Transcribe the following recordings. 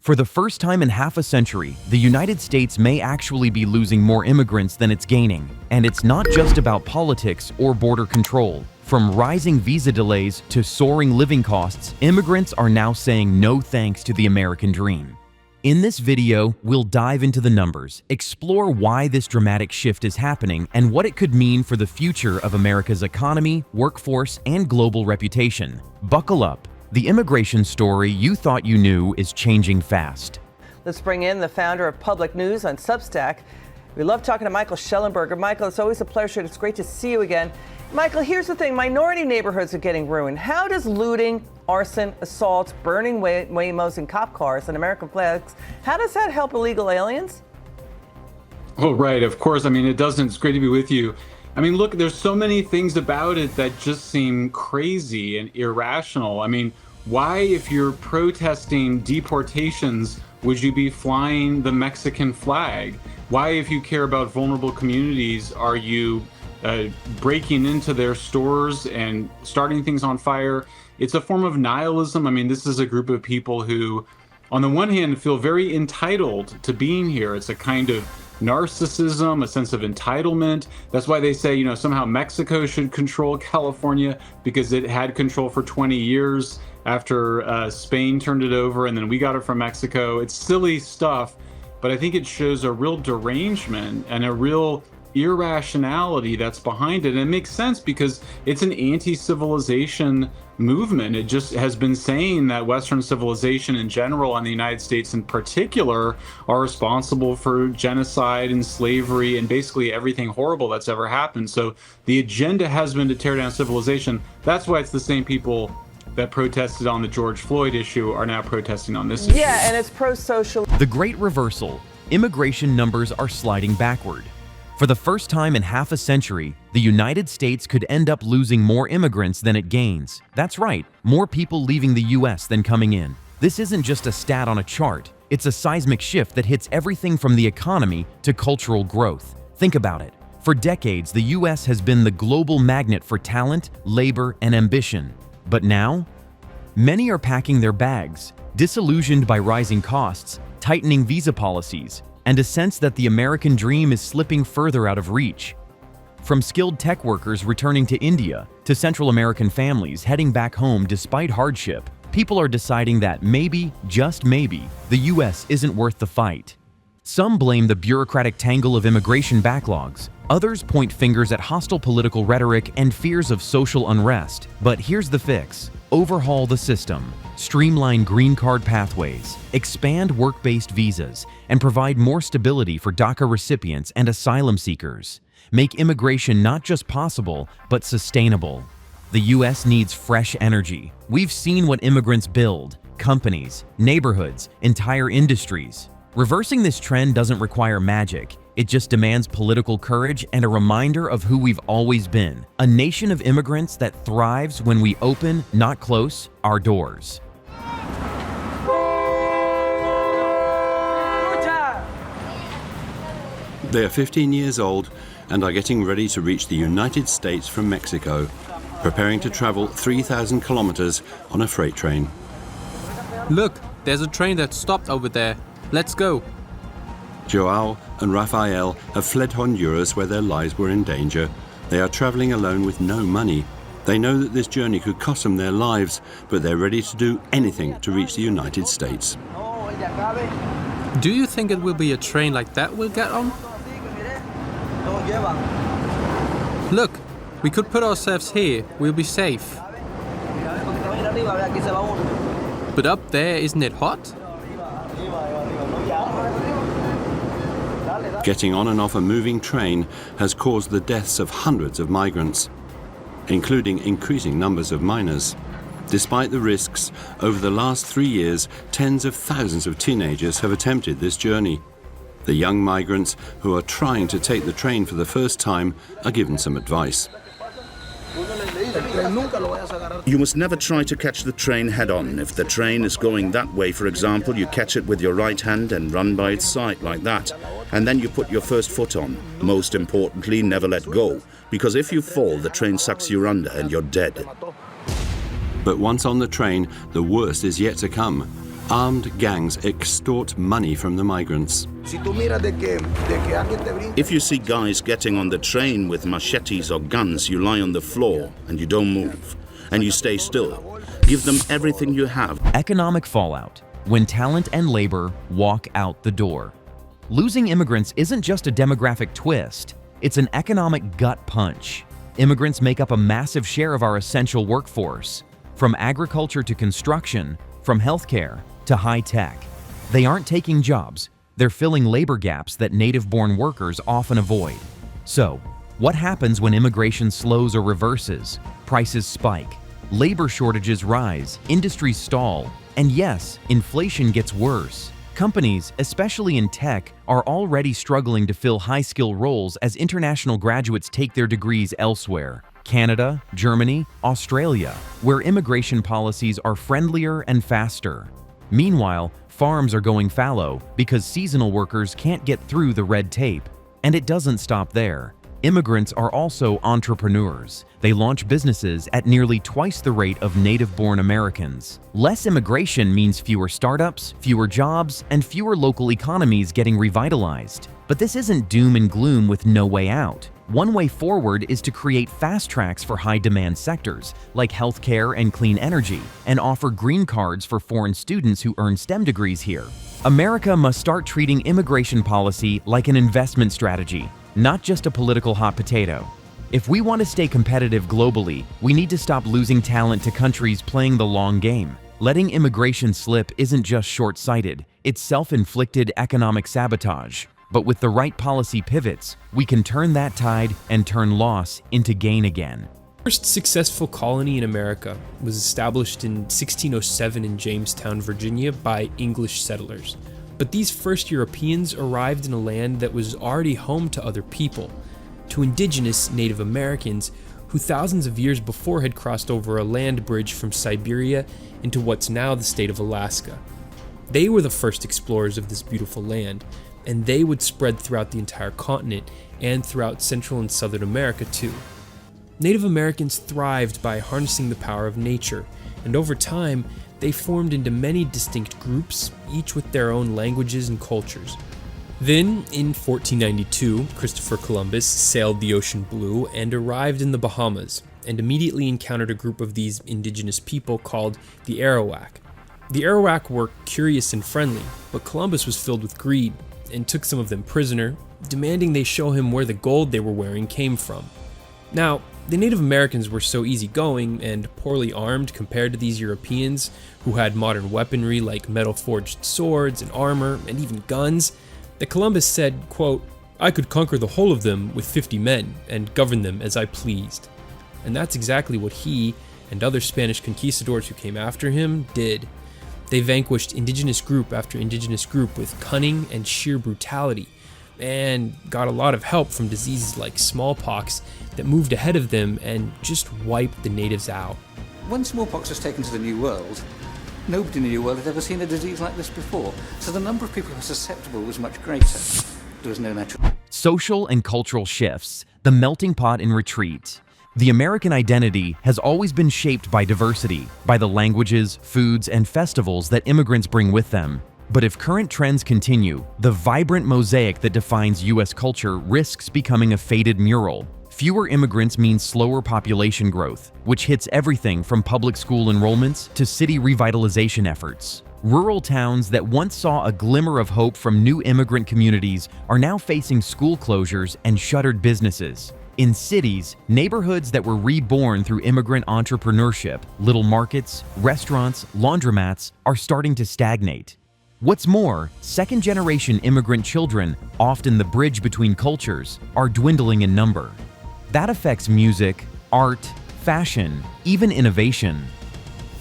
For the first time in half a century, the United States may actually be losing more immigrants than it's gaining. And it's not just about politics or border control. From rising visa delays to soaring living costs, immigrants are now saying no thanks to the American dream. In this video, we'll dive into the numbers, explore why this dramatic shift is happening, and what it could mean for the future of America's economy, workforce, and global reputation. Buckle up. The immigration story you thought you knew is changing fast. Let's bring in the founder of Public News on Substack. We love talking to Michael Schellenberger. Michael, it's always a pleasure. It's great to see you again. Michael, here's the thing. Minority neighborhoods are getting ruined. How does looting, arson, assaults, burning Waymos and cop cars and American flags, how does that help illegal aliens? Oh, right. Of course. I mean, it doesn't. It's great to be with you. I mean, look, there's so many things about it that just seem crazy and irrational. I mean, why, if you're protesting deportations, would you be flying the Mexican flag? Why, if you care about vulnerable communities, are you breaking into their stores and starting things on fire? It's a form of nihilism. I mean, this is a group of people who, on the one hand, feel very entitled to being here. It's a kind of narcissism, a sense of entitlement. That's why they say, somehow Mexico should control California because it had control for 20 years after Spain turned it over and then we got it from Mexico. It's silly stuff, but I think it shows a real derangement and a real irrationality that's behind it. And it makes sense because it's an anti-civilization movement. It just has been saying that Western civilization in general and the United States in particular are responsible for genocide and slavery and basically everything horrible that's ever happened. So the agenda has been to tear down civilization. That's why it's the same people that protested on the George Floyd issue are now protesting on this issue. Yeah, and it's pro-social. The Great Reversal. Immigration numbers are sliding backward. For the first time in half a century, the United States could end up losing more immigrants than it gains. That's right, more people leaving the US than coming in. This isn't just a stat on a chart. It's a seismic shift that hits everything from the economy to cultural growth. Think about it. For decades, the US has been the global magnet for talent, labor, and ambition. But now, many are packing their bags, disillusioned by rising costs, tightening visa policies, and a sense that the American dream is slipping further out of reach. From skilled tech workers returning to India to Central American families heading back home despite hardship, people are deciding that maybe, just maybe, the US isn't worth the fight. Some blame the bureaucratic tangle of immigration backlogs. Others point fingers at hostile political rhetoric and fears of social unrest. But here's the fix. Overhaul the system, streamline green card pathways, expand work-based visas, and provide more stability for DACA recipients and asylum seekers. Make immigration not just possible, but sustainable. The US needs fresh energy. We've seen what immigrants build: companies, neighborhoods, entire industries. Reversing this trend doesn't require magic. It just demands political courage and a reminder of who we've always been, a nation of immigrants that thrives when we open, not close, our doors. They are 15 years old and are getting ready to reach the United States from Mexico, preparing to travel 3,000 kilometers on a freight train. Look, there's a train that stopped over there. Let's go. Joao and Rafael have fled Honduras where their lives were in danger. They are traveling alone with no money. They know that this journey could cost them their lives, but they're ready to do anything to reach the United States. Do you think it will be a train like that we'll get on? Look, we could put ourselves here. We'll be safe. But up there, isn't it hot? Getting on and off a moving train has caused the deaths of hundreds of migrants, including increasing numbers of minors. Despite the risks, over the last 3 years, tens of thousands of teenagers have attempted this journey. The young migrants who are trying to take the train for the first time are given some advice. You must never try to catch the train head-on. If the train is going that way, for example, you catch it with your right hand and run by its side like that. And then you put your first foot on. Most importantly, never let go, because if you fall, the train sucks you under and you're dead. But once on the train, the worst is yet to come. armed gangs extort money from the migrants. If you see guys getting on the train with machetes or guns, you lie on the floor and you don't move, and you stay still. Give them everything you have. Economic fallout, when talent and labor walk out the door. Losing immigrants isn't just a demographic twist, it's an economic gut punch. Immigrants make up a massive share of our essential workforce, from agriculture to construction, from healthcare to high tech. They aren't taking jobs, they're filling labor gaps that native-born workers often avoid. So, what happens when immigration slows or reverses? Prices spike, labor shortages rise, industries stall, and yes, inflation gets worse. Companies, especially in tech, are already struggling to fill high-skill roles as international graduates take their degrees elsewhere. Canada, Germany, Australia, where immigration policies are friendlier and faster. Meanwhile, farms are going fallow because seasonal workers can't get through the red tape. And it doesn't stop there. Immigrants are also entrepreneurs. They launch businesses at nearly twice the rate of native-born Americans. Less immigration means fewer startups, fewer jobs, and fewer local economies getting revitalized. But this isn't doom and gloom with no way out. One way forward is to create fast tracks for high-demand sectors, like healthcare and clean energy, and offer green cards for foreign students who earn STEM degrees here. America must start treating immigration policy like an investment strategy, not just a political hot potato. If we want to stay competitive globally, we need to stop losing talent to countries playing the long game. Letting immigration slip isn't just short-sighted, it's self-inflicted economic sabotage. But with the right policy pivots, we can turn that tide and turn loss into gain again. The first successful colony in America was established in 1607 in Jamestown, Virginia by English settlers. But these first Europeans arrived in a land that was already home to other people, to indigenous Native Americans who thousands of years before had crossed over a land bridge from Siberia into what's now the state of Alaska. They were the first explorers of this beautiful land, and they would spread throughout the entire continent and throughout Central and Southern America too. Native Americans thrived by harnessing the power of nature, and over time, they formed into many distinct groups, each with their own languages and cultures. Then, in 1492, Christopher Columbus sailed the ocean blue and arrived in the Bahamas, and immediately encountered a group of these indigenous people called the Arawak. The Arawak were curious and friendly, but Columbus was filled with greed and took some of them prisoner, demanding they show him where the gold they were wearing came from. Now, the Native Americans were so easygoing and poorly armed compared to these Europeans who had modern weaponry like metal-forged swords and armor and even guns, that Columbus said, quote, "I could conquer the whole of them with 50 men and govern them as I pleased." And that's exactly what he and other Spanish conquistadors who came after him did. They vanquished indigenous group after indigenous group with cunning and sheer brutality, and got a lot of help from diseases like smallpox that moved ahead of them and just wiped the natives out. When smallpox was taken to the New World, nobody in the New World had ever seen a disease like this before, so the number of people who were susceptible was much greater. There was no natural... Social and cultural shifts, the melting pot in retreat. The American identity has always been shaped by diversity, by the languages, foods, and festivals that immigrants bring with them. But if current trends continue, the vibrant mosaic that defines U.S. culture risks becoming a faded mural. Fewer immigrants means slower population growth, which hits everything from public school enrollments to city revitalization efforts. Rural towns that once saw a glimmer of hope from new immigrant communities are now facing school closures and shuttered businesses. In cities, neighborhoods that were reborn through immigrant entrepreneurship, little markets, restaurants, laundromats, are starting to stagnate. What's more, second-generation immigrant children, often the bridge between cultures, are dwindling in number. That affects music, art, fashion, even innovation.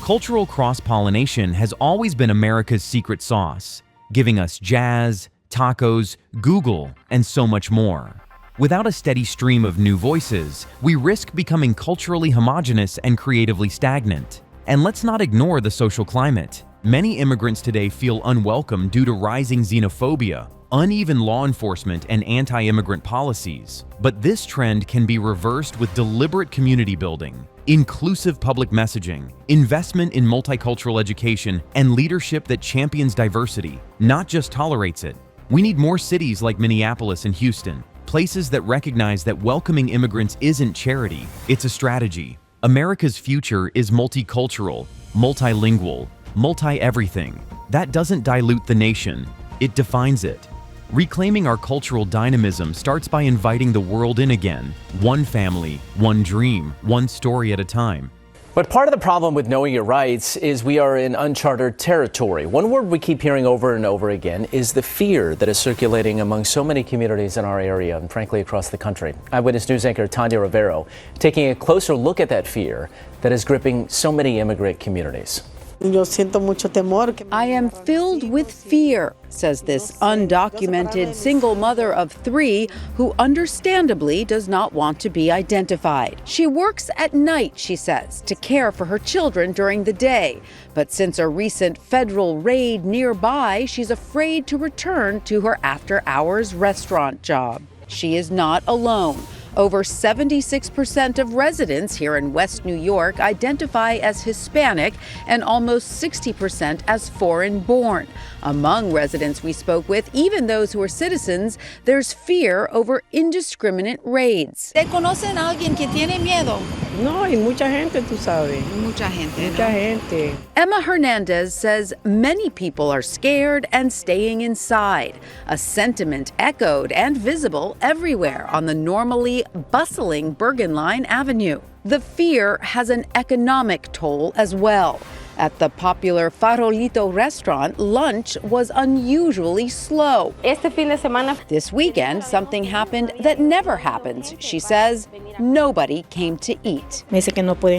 Cultural cross-pollination has always been America's secret sauce, giving us jazz, tacos, Google, and so much more. Without a steady stream of new voices, we risk becoming culturally homogenous and creatively stagnant. And let's not ignore the social climate. Many immigrants today feel unwelcome due to rising xenophobia, uneven law enforcement and anti-immigrant policies. But this trend can be reversed with deliberate community building, inclusive public messaging, investment in multicultural education, and leadership that champions diversity, not just tolerates it. We need more cities like Minneapolis and Houston, places that recognize that welcoming immigrants isn't charity, it's a strategy. America's future is multicultural, multilingual, multi-everything. That doesn't dilute the nation, it defines it. Reclaiming our cultural dynamism starts by inviting the world in again, one family, one dream, one story at a time. But part of the problem with knowing your rights is we are in uncharted territory. One word we keep hearing over and over again is the fear that is circulating among so many communities in our area and frankly across the country. Eyewitness News anchor Tanya Rivero taking a closer look at that fear that is gripping so many immigrant communities. I am filled with fear, says this undocumented single mother of 3 who understandably does not want to be identified. She works at night, she says, to care for her children during the day. But since a recent federal raid nearby, she's afraid to return to her after-hours restaurant job. She is not alone. Over 76% of residents here in West New York identify as Hispanic and almost 60% as foreign-born. Among residents we spoke with, even those who are citizens, there's fear over indiscriminate raids. ¿Te conocen a alguien que tiene miedo? No, hay mucha gente, tú sabes. Mucha gente. Mucha gente. Emma Hernandez says many people are scared and staying inside, a sentiment echoed and visible everywhere on the normally bustling Bergen Line Avenue. The fear has an economic toll as well. At the popular Farolito restaurant, lunch was unusually slow. This weekend, something happened that never happens. She says nobody came to eat. Magdalena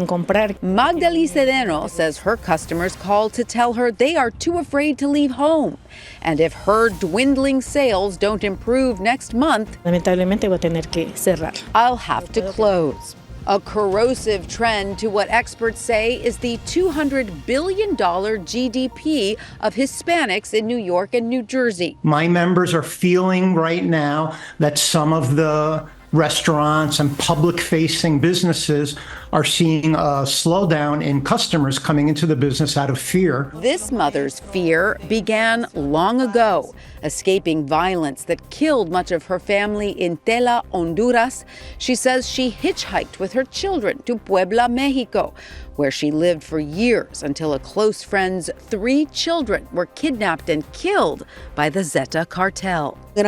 Cedeno says her customers called to tell her they are too afraid to leave home. And if her dwindling sales don't improve next month, I'll have to close. A corrosive trend to what experts say is the $200 billion GDP of Hispanics in New York and New Jersey. My members are feeling right now that some of the restaurants and public-facing businesses are seeing a slowdown in customers coming into the business out of fear. This mother's fear began long ago. Escaping violence that killed much of her family in Tela, Honduras, she says she hitchhiked with her children to Puebla, Mexico, where she lived for years until a close friend's 3 children were kidnapped and killed by the Zeta cartel. They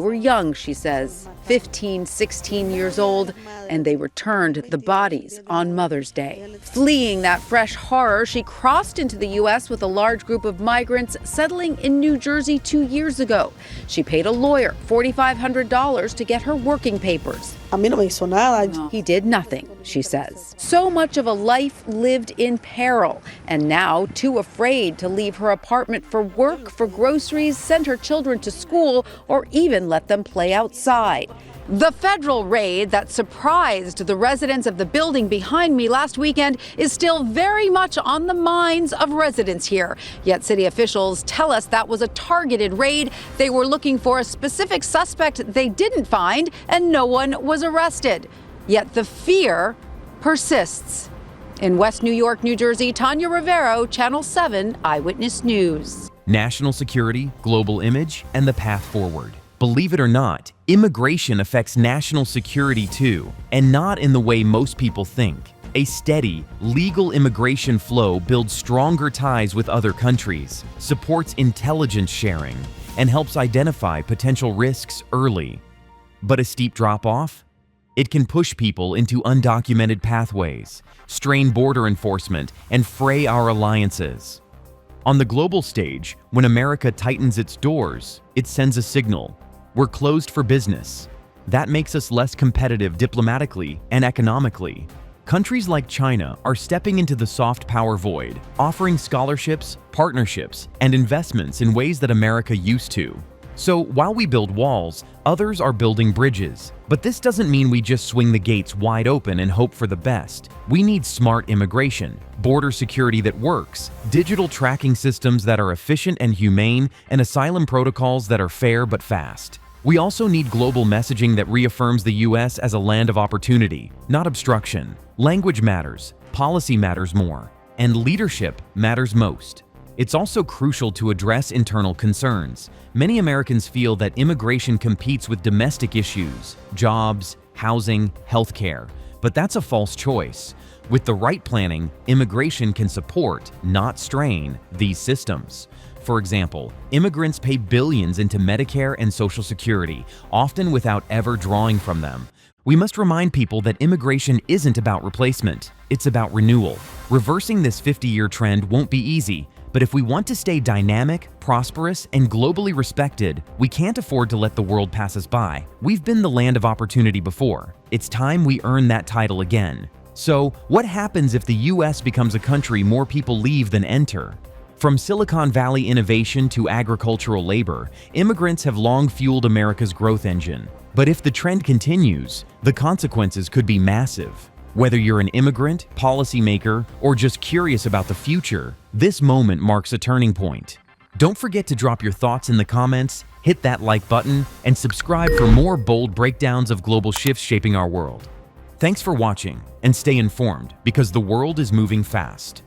were young, she says, 15, 16 years old, and they returned the bodies on Mother's Day. Fleeing that fresh horror, she crossed into the U.S. with a large group of migrants settling in New Jersey 2 years ago. She paid a lawyer $4,500 to get her working papers. He did nothing, she says. So much of a life lived in peril, and now too afraid to leave her apartment for work, for groceries, send her children to school, or even let them play outside. The federal raid that surprised the residents of the building behind me last weekend is still very much on the minds of residents here. Yet city officials tell us that was a targeted raid. They were looking for a specific suspect they didn't find, and no one was arrested. Yet the fear persists. In West New York, New Jersey, Tanya Rivero, Channel 7 Eyewitness News. National security, global image, and the path forward. Believe it or not, immigration affects national security too, and not in the way most people think. A steady, legal immigration flow builds stronger ties with other countries, supports intelligence sharing, and helps identify potential risks early. But a steep drop-off? It can push people into undocumented pathways, strain border enforcement, and fray our alliances. On the global stage, when America tightens its doors, it sends a signal. We're closed for business. That makes us less competitive diplomatically and economically. Countries like China are stepping into the soft power void, offering scholarships, partnerships, and investments in ways that America used to. So while we build walls, others are building bridges. But this doesn't mean we just swing the gates wide open and hope for the best. We need smart immigration, border security that works, digital tracking systems that are efficient and humane, and asylum protocols that are fair but fast. We also need global messaging that reaffirms the U.S. as a land of opportunity, not obstruction. Language matters, policy matters more, and leadership matters most. It's also crucial to address internal concerns. Many Americans feel that immigration competes with domestic issues, jobs, housing, healthcare, but that's a false choice. With the right planning, immigration can support, not strain, these systems. For example, immigrants pay billions into Medicare and Social Security, often without ever drawing from them. We must remind people that immigration isn't about replacement, it's about renewal. Reversing this 50-year trend won't be easy, but if we want to stay dynamic, prosperous, and globally respected, we can't afford to let the world pass us by. We've been the land of opportunity before. It's time we earn that title again. So, what happens if the US becomes a country more people leave than enter? From Silicon Valley innovation to agricultural labor, immigrants have long fueled America's growth engine. But if the trend continues, the consequences could be massive. Whether you're an immigrant, policymaker, or just curious about the future, this moment marks a turning point. Don't forget to drop your thoughts in the comments, hit that like button, and subscribe for more bold breakdowns of global shifts shaping our world. Thanks for watching, and stay informed because the world is moving fast.